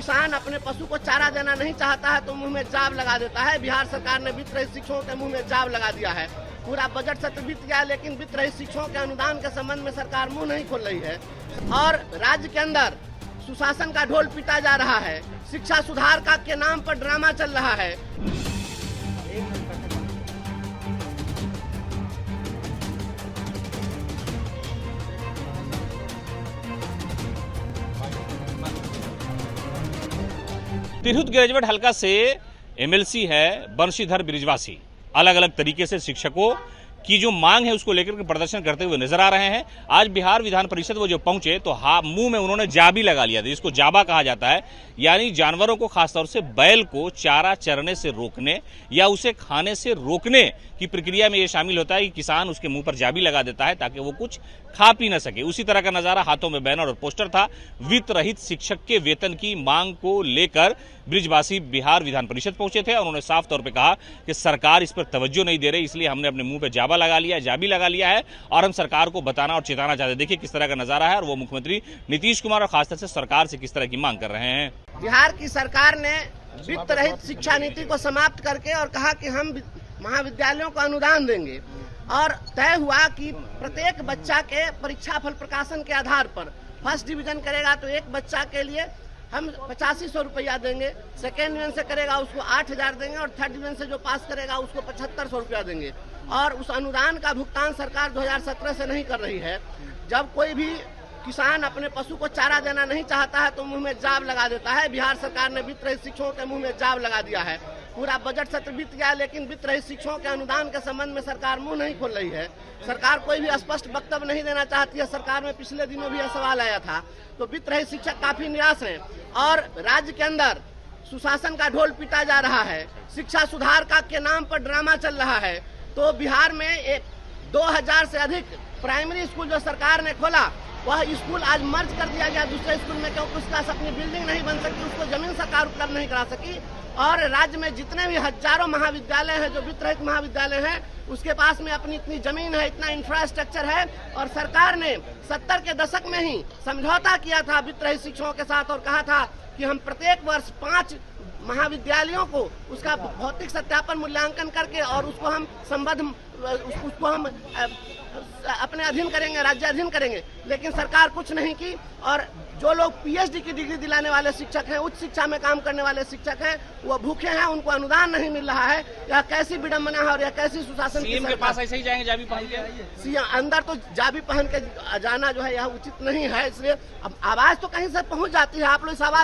किसान अपने पशु को चारा देना नहीं चाहता है तो मुंह में जाब लगा देता है। बिहार सरकार ने वित्त रहित शिक्षकों के मुंह में जाब लगा दिया है। पूरा बजट सत्र बीत गया लेकिन वित्त रहित शिक्षकों के अनुदान के संबंध में सरकार मुंह नहीं खोल रही है और राज्य के अंदर सुशासन का ढोल पीटा जा रहा है। शिक्षा सुधार का के नाम पर ड्रामा चल रहा है। तिरहुत ग्रेजुएट हलका से एमएलसी है बंशीधर बृजवासी अलग अलग तरीके से शिक्षकों की जो मांग है उसको लेकर के प्रदर्शन करते हुए नजर आ रहे हैं। आज बिहार विधान परिषद वो जो पहुंचे तो मुंह में उन्होंने जाबी लगा लिया था, जिसको जाबा कहा जाता है, यानी जानवरों को खासतौर से बैल को चारा चरने से रोकने या उसे खाने से रोकने की प्रक्रिया में ये शामिल होता है कि किसान उसके मुंह पर जाबी लगा देता है ताकि वो कुछ खा पी न सके। उसी तरह का नजारा हाथों में बैनर और पोस्टर था। वित्त रहित शिक्षक के वेतन की मांग को लेकर बृजवासी बिहार विधान परिषद पहुंचे थे और उन्होंने साफ तौर पे कहा कि सरकार इस पर तवज्जो नहीं दे रही, इसलिए हमने अपने मुंह पे जाबी लगा लिया है और हम सरकार को बताना और चेताना चाहते हैं। देखिए किस तरह का नजारा है और वो मुख्यमंत्री नीतीश कुमार और खासतौर से सरकार से किस तरह की मांग कर रहे हैं। बिहार की सरकार ने वित्त रहित शिक्षा नीति को समाप्त करके और कहा कि हम महाविद्यालयों को अनुदान देंगे और तय हुआ कि प्रत्येक बच्चा के परीक्षा फल प्रकाशन के आधार पर फर्स्ट डिवीजन करेगा तो एक बच्चा के लिए हम 8500 रुपया देंगे, सेकेंड डिवीजन से करेगा उसको 8000 देंगे और थर्ड डिवीजन से जो पास करेगा उसको 7500 रुपया देंगे। और उस अनुदान का भुगतान सरकार 2017 से नहीं कर रही है। जब कोई भी किसान अपने पशु को चारा देना नहीं चाहता है तो मुंह में जाब लगा देता है। बिहार सरकार ने वित्त रहित शिक्षकों के मुंह में जाब लगा दिया है। पूरा बजट सत्र बीत गया लेकिन वित्त रहित शिक्षकों के अनुदान के संबंध में सरकार मुंह नहीं खोल रही है। सरकार कोई भी स्पष्ट वक्तव्य नहीं देना चाहती है। सरकार में पिछले दिनों भी यह सवाल आया था तो वित्त रहित शिक्षक काफी निराश हैं और राज्य के अंदर सुशासन का ढोल पीटा जा रहा है। शिक्षा सुधार का के नाम पर ड्रामा चल रहा है। तो बिहार में 2000 से अधिक प्राइमरी स्कूल जो सरकार ने खोला वह स्कूल आज मर्ज कर दिया गया दूसरे स्कूल में, क्योंकि उसका अपनी बिल्डिंग नहीं बन सकी, उसको जमीन सरकार उपलब्ध नहीं करा सकी। और राज्य में जितने भी हजारों महाविद्यालय हैं जो वित्त रहित महाविद्यालय हैं उसके पास में अपनी इतनी जमीन है, इतना इंफ्रास्ट्रक्चर है और सरकार ने 70 के दशक में ही समझौता किया था वित्त रहित शिक्षकों के साथ और कहा था कि हम प्रत्येक वर्ष 5 महाविद्यालयों को उसका भौतिक सत्यापन मूल्यांकन करके और उसको हम अपने अधीन करेंगे, राज्य अधीन करेंगे। लेकिन सरकार कुछ नहीं की और जो लोग पीएचडी की डिग्री दिलाने वाले शिक्षक हैं, उच्च शिक्षा में काम करने वाले शिक्षक हैं, वो भूखे हैं, उनको अनुदान नहीं मिल रहा है। यह कैसी विडंबना है और यह कैसी सुशासन सीएम के पास ऐसे ही जाएंगे जाबी पहन के? सीएम अंदर तो जाबी पहन के जाना जो है यह उचित नहीं है, इसलिए अब आवाज तो कहीं से पहुंच जाती है। आप लोग इस आवाज